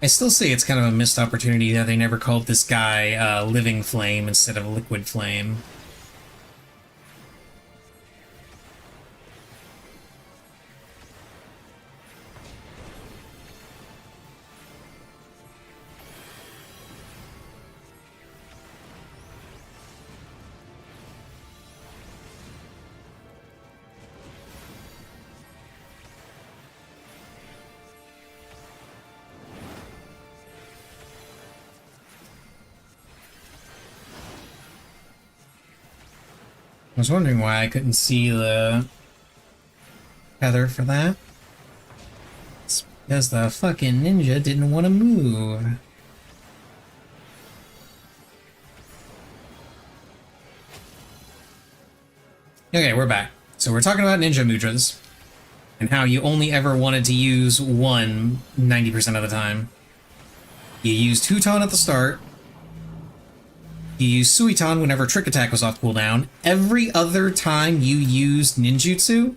I still say it's kind of a missed opportunity that they never called this guy Living Flame instead of Liquid Flame. I was wondering why I couldn't see the header for that. It's because the fucking ninja didn't want to move. Okay, we're back. So we're talking about ninja mudras and how you only ever wanted to use one 90% of the time. You used Huton at the start. You used Suiton whenever Trick Attack was off cooldown. Every other time you used ninjutsu,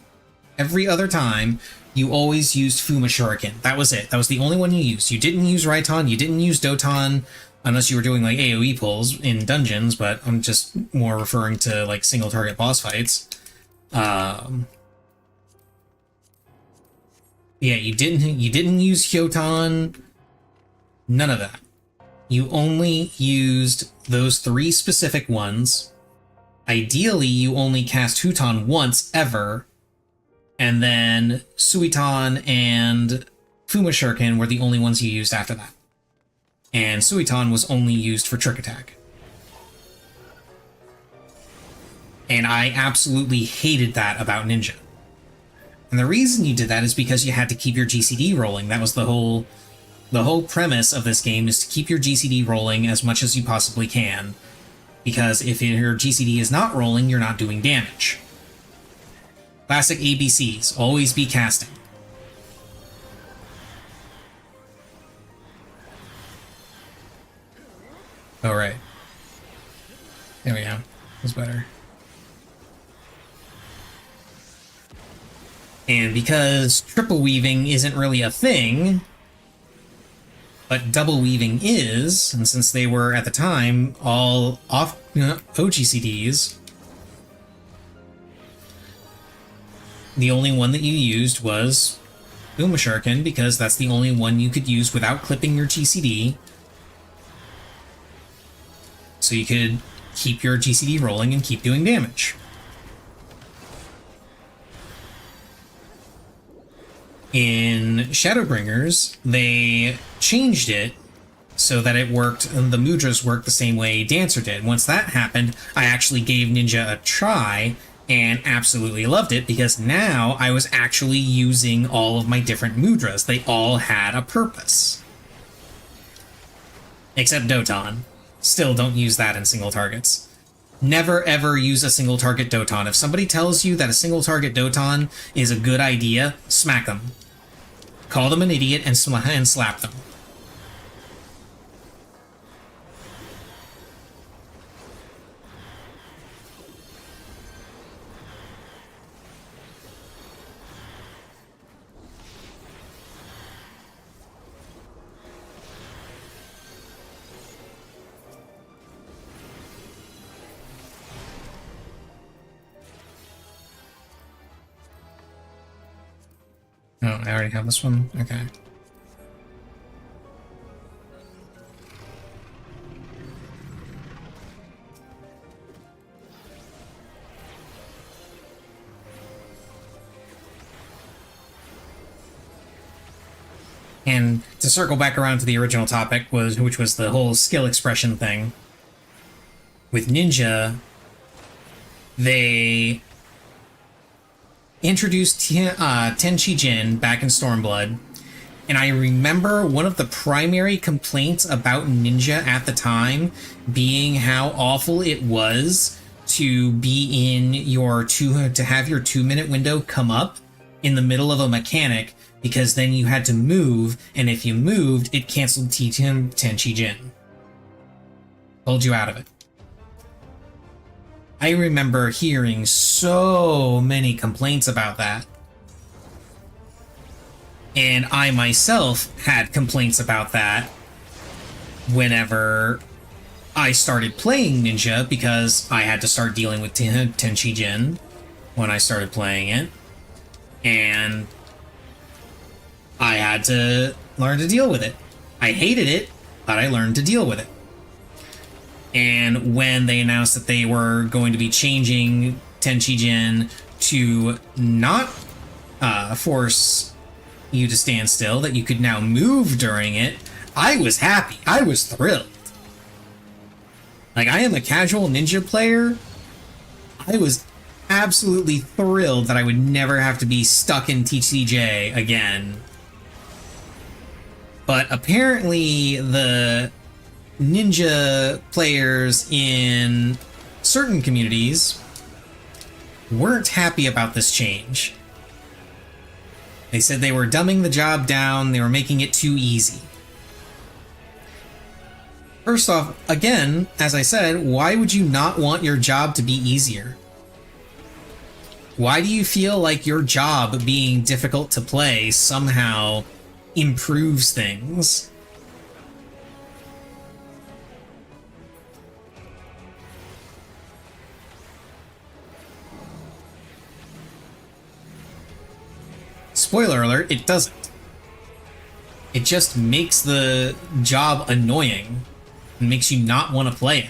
every other time, you always used Fuma Shuriken. That was it. That was the only one you used. You didn't use Raiton, you didn't use Doton, unless you were doing like AoE pulls in dungeons, but I'm just more referring to like single target boss fights. Yeah, you didn't use Hyoton, none of that. You only used those three specific ones. Ideally, you only cast Huton once ever, and then Suiton and Fuma Shuriken were the only ones you used after that. And Suiton was only used for Trick Attack. And I absolutely hated that about Ninja. And the reason you did that is because you had to keep your GCD rolling. That was the whole premise of this game, is to keep your GCD rolling as much as you possibly can. Because if your GCD is not rolling, you're not doing damage. Classic ABCs, always be casting. Oh, right. There we go. That's better. And because triple weaving isn't really a thing, but double weaving is, and since they were at the time all off OGCDs, the only one that you used was Fuma Shuriken, because that's the only one you could use without clipping your GCD. So you could keep your GCD rolling and keep doing damage. In Shadowbringers, they changed it so that it worked, and the mudras worked the same way Dancer did. Once that happened, I actually gave Ninja a try and absolutely loved it, because now I was actually using all of my different mudras. They all had a purpose. Except Doton. Still don't use that in single targets. Never ever use a single target Doton. If somebody tells you that a single target Doton is a good idea, smack them. Call them an idiot and slap them. Oh, I already have this one? Okay. And to circle back around to the original topic, which was the whole skill expression thing. With Ninja, they introduced Tenchi Jin back in Stormblood, and I remember one of the primary complaints about Ninja at the time being how awful it was to be in your to have your 2-minute window come up in the middle of a mechanic, because then you had to move, and if you moved, it canceled Tenchi Jin. Pulled you out of it. I remember hearing so many complaints about that. And I myself had complaints about that whenever I started playing Ninja, because I had to start dealing with Tenchi Jin when I started playing it. And I had to learn to deal with it. I hated it, but I learned to deal with it. And when they announced that they were going to be changing Tenchi Jin to not force you to stand still, that you could now move during it, I was happy. I was thrilled. Like, I am a casual Ninja player. I was absolutely thrilled that I would never have to be stuck in TCJ again. But apparently the Ninja players in certain communities weren't happy about this change. They said they were dumbing the job down, they were making it too easy. First off, again, as I said, why would you not want your job to be easier? Why do you feel like your job being difficult to play somehow improves things? Spoiler alert, it doesn't. It just makes the job annoying and makes you not want to play it.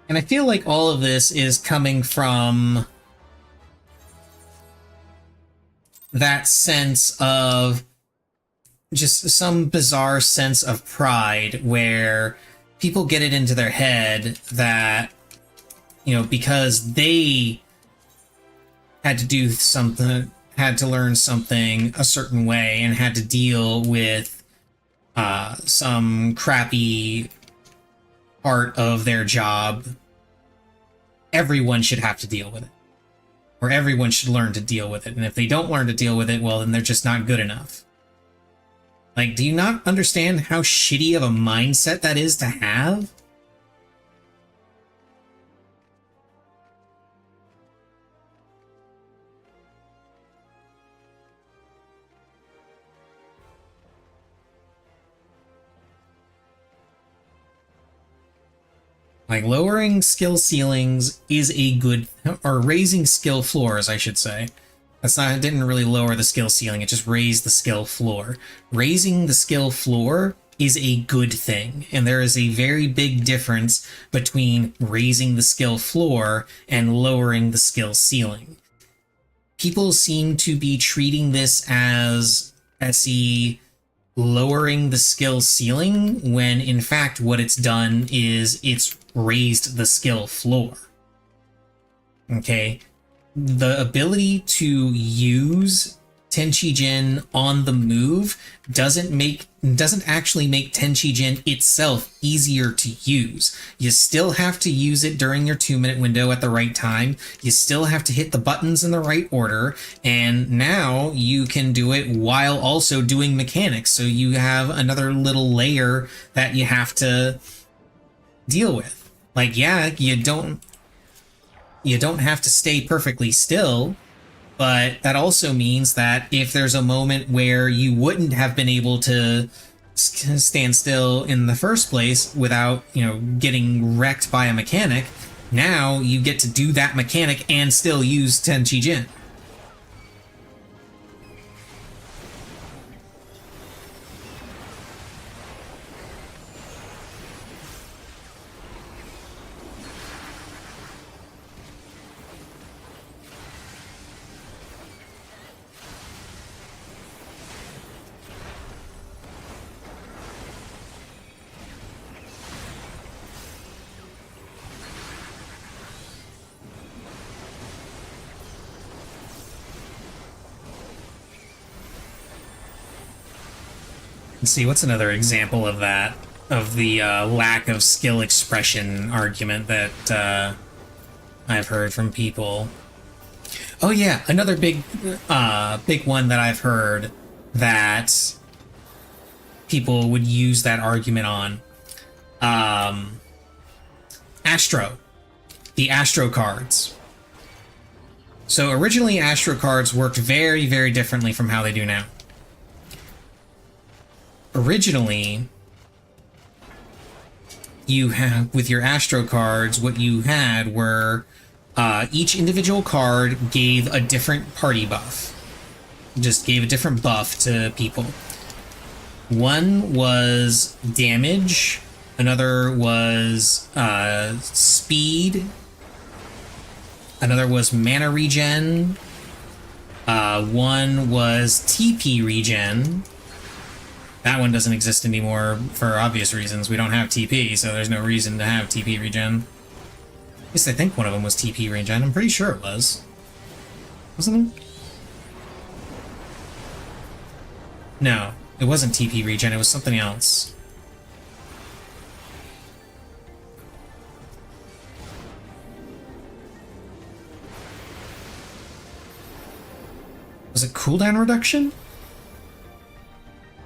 And I feel like all of this is coming from that sense of just some bizarre sense of pride where people get it into their head that, you know, because they had to do something, had to learn something a certain way and had to deal with some crappy part of their job, everyone should have to deal with it. Or everyone should learn to deal with it. And if they don't learn to deal with it, well, then they're just not good enough. Like, do you not understand how shitty of a mindset that is to have? Like, lowering skill ceilings is a good, or raising skill floors, I should say. That's not, it didn't really lower the skill ceiling, it just raised the skill floor. Raising the skill floor is a good thing, and there is a very big difference between raising the skill floor and lowering the skill ceiling. People seem to be treating this as SE lowering the skill ceiling, when in fact what it's done is it's raised the skill floor. Okay? The ability to use Tenchi Jin on the move doesn't actually make Tenchi Jin itself easier to use. You still have to use it during your 2-minute window at the right time. You still have to hit the buttons in the right order, and now you can do it while also doing mechanics, so you have another little layer that you have to deal with. Like, yeah, you don't have to stay perfectly still, but that also means that if there's a moment where you wouldn't have been able to stand still in the first place without, you know, getting wrecked by a mechanic, now you get to do that mechanic and still use Tenchi Jin. Let's see, what's another example of that? Of the lack of skill expression argument that I've heard from people. Oh yeah, another big one that I've heard that people would use that argument on. Astro. The Astro cards. So originally Astro cards worked very, very differently from how they do now. Originally, you have, with your Astro cards, what you had were each individual card gave a different party buff. Just gave a different buff to people. One was damage, another was speed, another was mana regen, one was TP regen. That one doesn't exist anymore for obvious reasons. We don't have TP, so there's no reason to have TP regen. At least I think one of them was TP regen. I'm pretty sure it was. Wasn't it? No, it wasn't TP regen, it was something else. Was it cooldown reduction?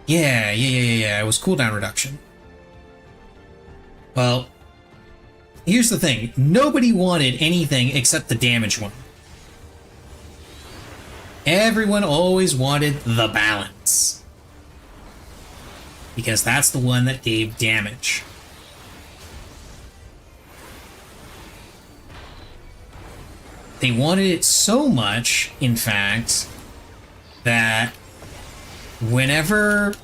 Yeah, it was cooldown reduction. Well, here's the thing. Nobody wanted anything except the damage one. Everyone always wanted the balance. Because that's the one that gave damage. They wanted it so much, in fact, that whenever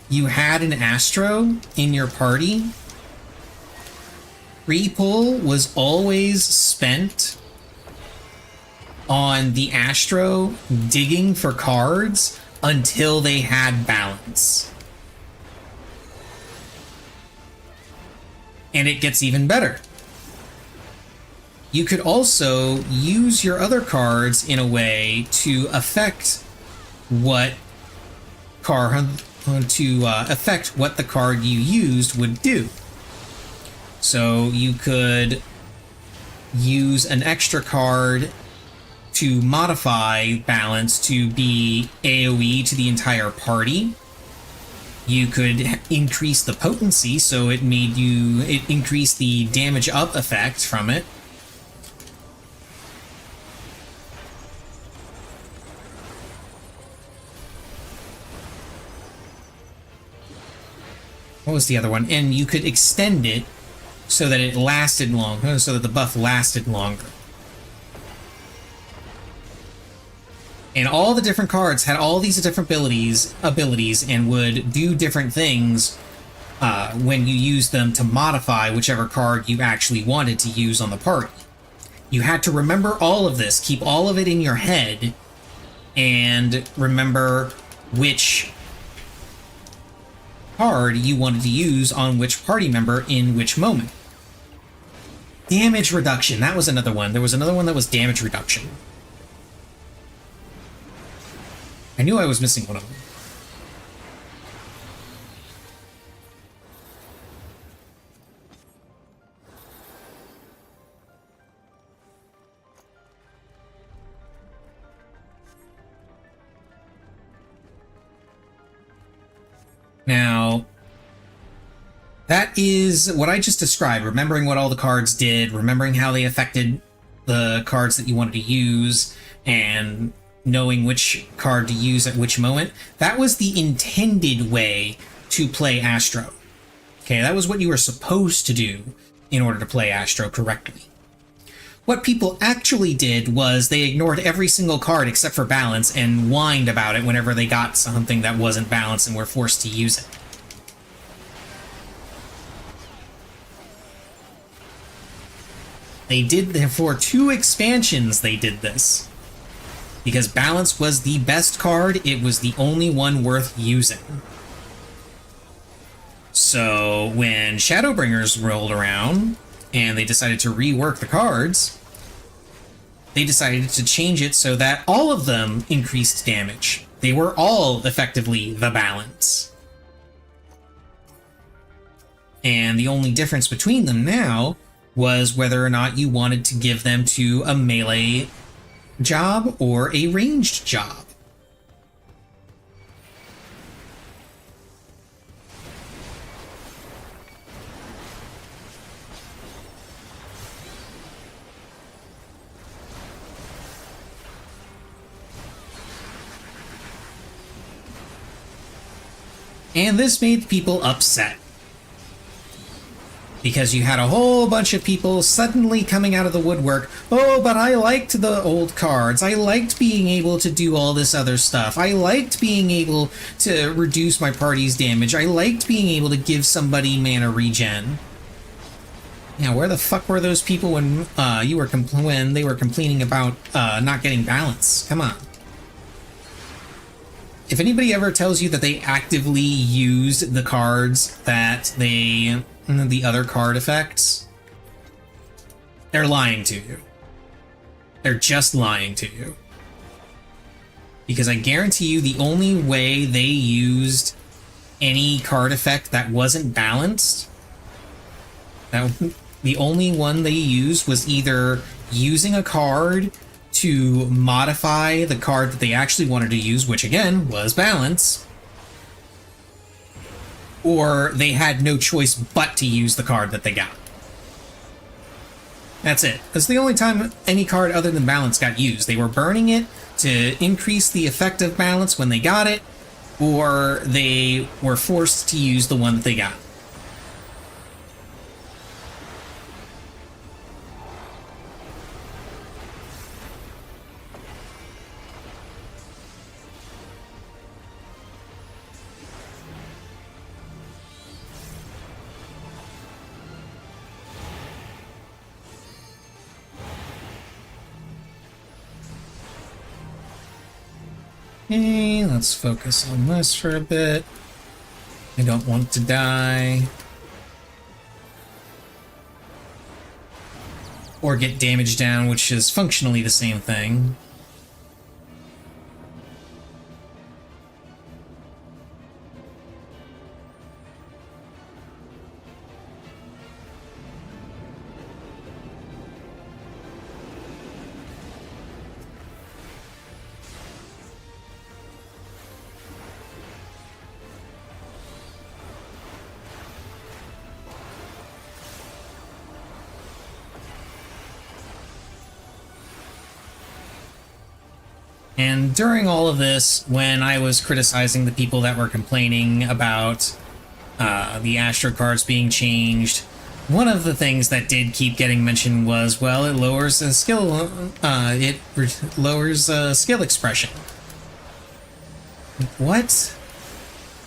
you had an Astro in your party, pre-pull was always spent on the Astro digging for cards until they had balance. And it gets even better. You could also use your other cards in a way to affect what the card you used would do. So you could use an extra card to modify balance to be AoE to the entire party. You could increase the potency, so it increased the damage up effect from it. What was the other one? And you could extend it so that it lasted longer, so that the buff lasted longer. And all the different cards had all these different abilities and would do different things when you used them to modify whichever card you actually wanted to use on the party. You had to remember all of this, keep all of it in your head, and remember which card you wanted to use on which party member in which moment. Damage reduction, that was another one. There was another one that was damage reduction. I knew I was missing one of them. Now, that is what I just described, remembering what all the cards did, remembering how they affected the cards that you wanted to use, and knowing which card to use at which moment. That was the intended way to play Astro. Okay, that was what you were supposed to do in order to play Astro correctly. What people actually did was they ignored every single card except for balance and whined about it whenever they got something that wasn't balanced and were forced to use it. They did, for 2 expansions, they did this. Because balance was the best card, it was the only one worth using. So when Shadowbringers rolled around, and they decided to rework the cards, they decided to change it so that all of them increased damage. They were all effectively the balance. And the only difference between them now was whether or not you wanted to give them to a melee job or a ranged job. And this made people upset. Because you had a whole bunch of people suddenly coming out of the woodwork. Oh, but I liked the old cards. I liked being able to do all this other stuff. I liked being able to reduce my party's damage. I liked being able to give somebody mana regen. Yeah, where the fuck were those people when when they were complaining about not getting balance? Come on. If anybody ever tells you that they actively used the cards that the other card effects, they're lying to you. They're just lying to you. Because I guarantee you the only way they used any card effect that wasn't balanced, the only one they used was either using a card to modify the card that they actually wanted to use, which again was balance, or they had no choice but to use the card that they got. That's it. That's the only time any card other than balance got used. They were burning it to increase the effect of balance when they got it, or they were forced to use the one that they got. Okay, let's focus on this for a bit. I don't want to die. Or get damage down, which is functionally the same thing. And during all of this, when I was criticizing the people that were complaining about the Astro cards being changed, one of the things that did keep getting mentioned was, well, it lowers the skill, lowers skill expression. What?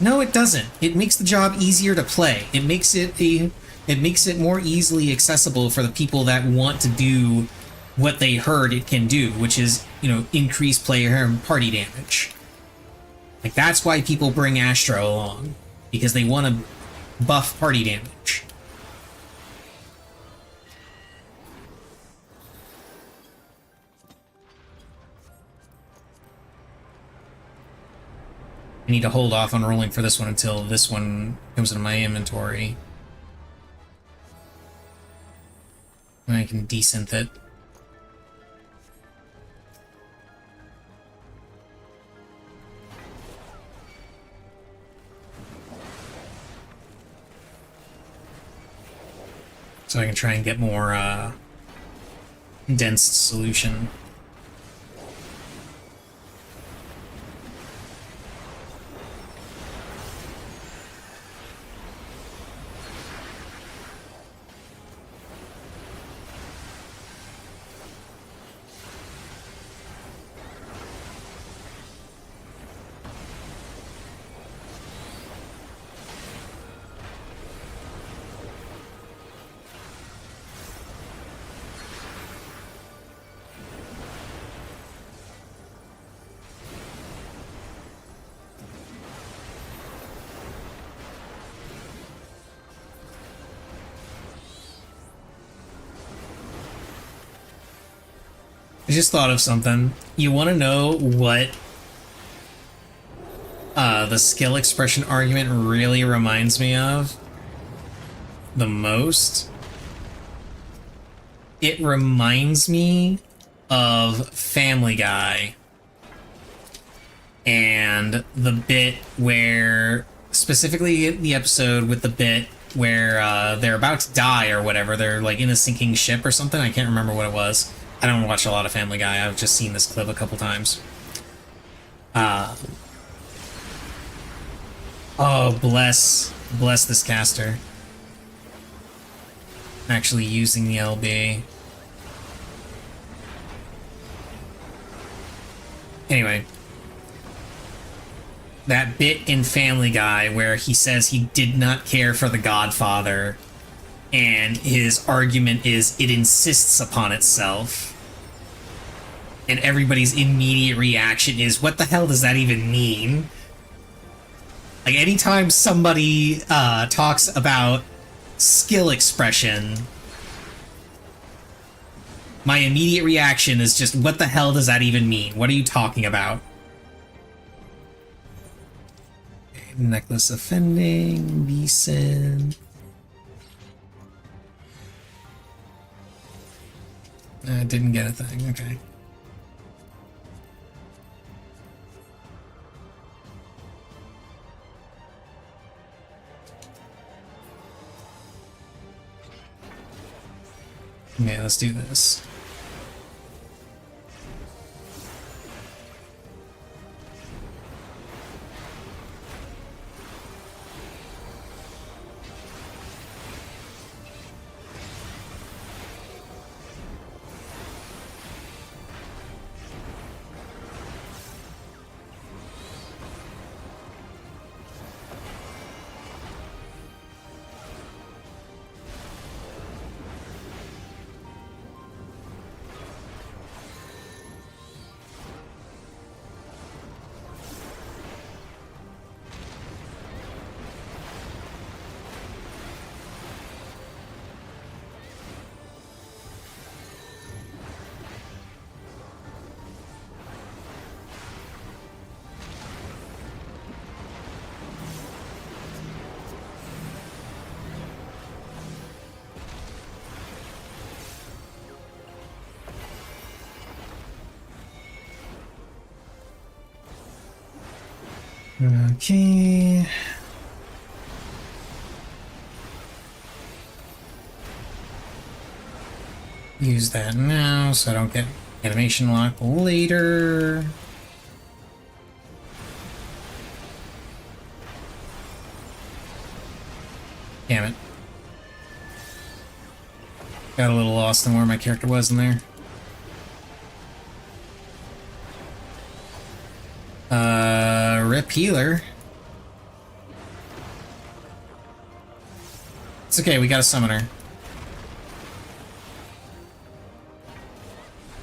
No, it doesn't. It makes the job easier to play. It makes it more easily accessible for the people that want to do what they heard it can do, which is, increase player and party damage. Like, that's why people bring Astro along, because they want to buff party damage. I need to hold off on rolling for this one until this one comes into my inventory. And I can desynth it. So I can try and get more dense solution. I just thought of something. You want to know what the skill expression argument really reminds me of the most? It reminds me of Family Guy and the bit where, specifically the episode with the bit where they're about to die or whatever, they're like in a sinking ship or something. I can't remember what it was. I don't watch a lot of Family Guy. I've just seen this clip a couple times. Oh, bless this caster. Actually using the LB. Anyway. That bit in Family Guy where he says he did not care for the Godfather, and his argument is it insists upon itself. And everybody's immediate reaction is, what the hell does that even mean? Like, anytime somebody talks about skill expression, my immediate reaction is just, what the hell does that even mean? What are you talking about? Necklace offending, Beeson. I didn't get a thing, okay. Okay, let's do this. Okay. Use that now so I don't get animation lock later. Damn it. Got a little lost in where my character was in there. Rip healer. It's okay, we got a summoner.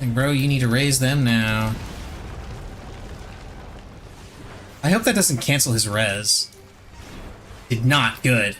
Like, bro, you need to raise them now. I hope that doesn't cancel his res. Did not. Good.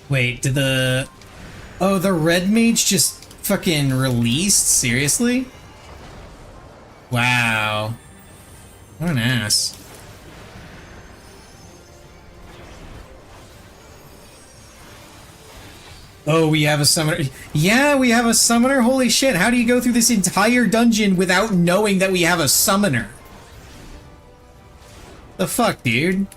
Wait, did the... Oh, the red mage just fucking released? Seriously? Wow. What an ass. Oh, we have a summoner. Yeah, we have a summoner? Holy shit, how do you go through this entire dungeon without knowing that we have a summoner? The fuck, dude?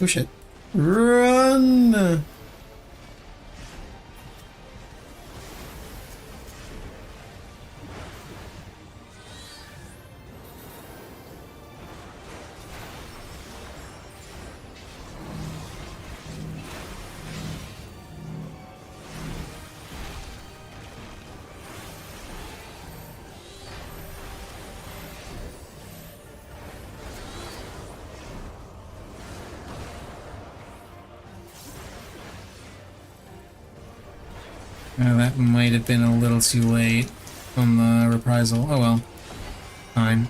Oh shit. Run! That might have been a little too late on the reprisal. Oh well. Fine.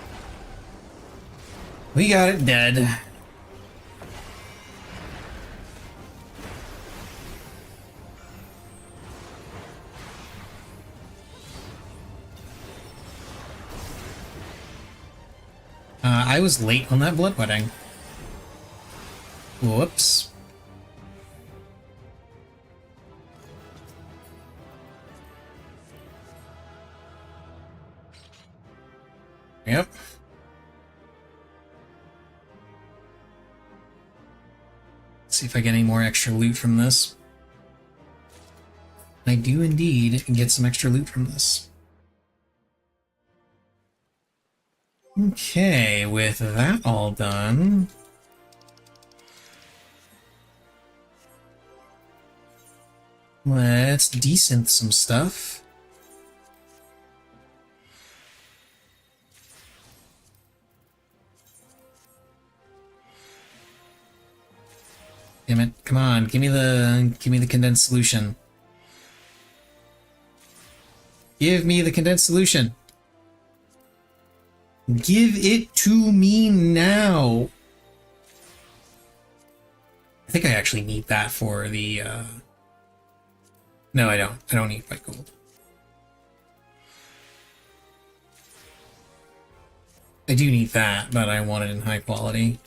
We got it dead. I was late on that bloodletting. Whoops. Yep. Let's see if I get any more extra loot from this. I do indeed get some extra loot from this. Okay, with that all done... let's desynth some stuff. Damn it, come on, give me the condensed solution. Give me the condensed solution. Give it to me now. I think I actually need that for the, No, I don't. I don't need white gold. I do need that, but I want it in high quality.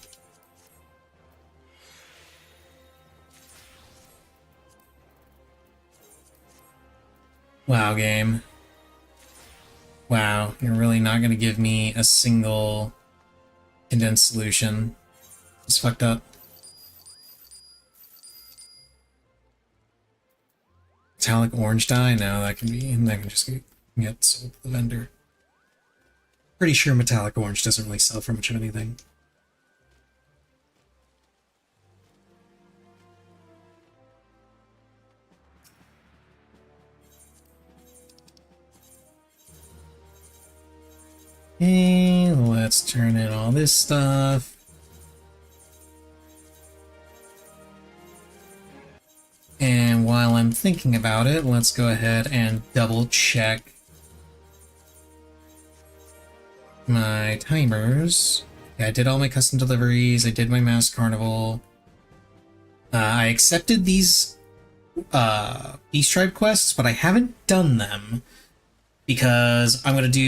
Wow, game. Wow, you're really not gonna give me a single condensed solution. It's fucked up. Metallic orange dye? No, that can just get sold to the vendor. Pretty sure metallic orange doesn't really sell for much of anything. Okay, let's turn in all this stuff. And while I'm thinking about it, let's go ahead and double check my timers. Yeah, I did all my custom deliveries, I did my mass carnival. I accepted these Beast Tribe quests, but I haven't done them because I'm going to do